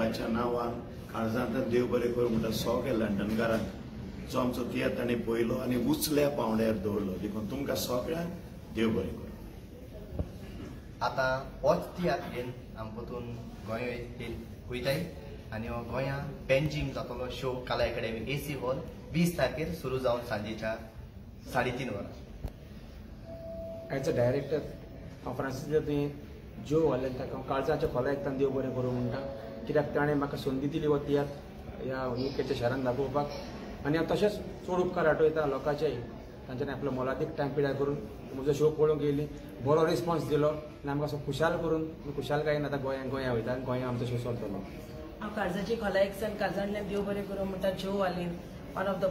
देवाच्या नांवान काळजांत देव बरें करूं म्हणटा सगळ्या लंडनकारांक जो आमचो तियात्र तांणी पळयलो आनी उचल्या पावंड्यार दवरलो देखून तुमकां सगळ्यांक देव बरें करूं. आता होच तियात्रेन आमी परतून गोंय वयताय आनी हो गोंया पेनजीम जातलो शो कला अकॅडमी AC हॉल 20 तारखेर सुरू जावन सांजेच्या 3:30 वरां. एज अ डायरेक्टर हांव फ्रांसीस तुवें जो वालें ताका काळजाच्या खोलायेक देव बरें करूं म्हणटा कित्याक ताणें म्हाका संदी दिली हो तियात्र ह्या UK शारांत दाखोवपाक आनी हांव तशेंच चड उपकार आठयता लोकांचेय तांच्यांनी आपलो मोलादीक टायम पिड्यार करून म्हजो शो पळोवंक येयली बरो रिस्पॉन्स दिलो आनी आमकां असो खुशाल करून खुशालकायेन आतां गोंया वयता आनी गोंया आमचो शो चलतलो. हांव काळजाची खोलायेक काळजांतल्यान देव बरें करूं म्हणटा जो वालेन वन ऑफ द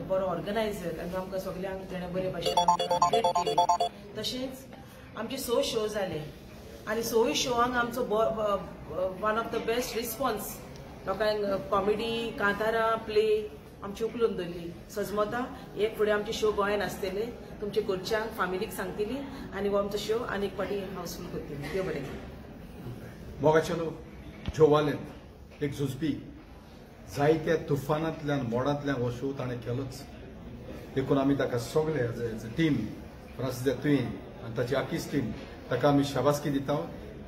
बरो ऑर्गनायझर आनी आमकां सगळ्यांक तेणें बरे भाशेन ट्रीट केली. तशेंच आमचे 6 शो जाले आनी 6 शोआंक आमचो one of the best response लोकांक कॉमेडी कांतारा प्ले आमची उखलून दवरली. सजमता एक फुडें आमचे शो गोंयान आसतले तुमच्या घरच्यांक फामिलीक सांगतली आनी हो आमचो शो आनी एक फावटी हावसफूल करतली. देव बरें करूं. मोगाचेलो जो वालेन एक झुजपी जायत्या तुफानांतल्यान मोडांतल्यान हो शो ताणें केलोच देखून आमी ताका सगळे एज अ टीम फ्रांसीस तुवें आनी ताची आखीच टीम ताका आमी शाबासकी दिता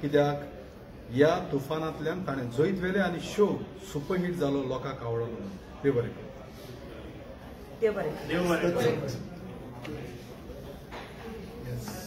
कित्याक ह्या तुफानांतल्यान ताणें जैत वेले आनी शो सुपरहीट जालो लोकांक आवडलो. देव बरें करूं. देव बरें. देव बरें करूं. Yes.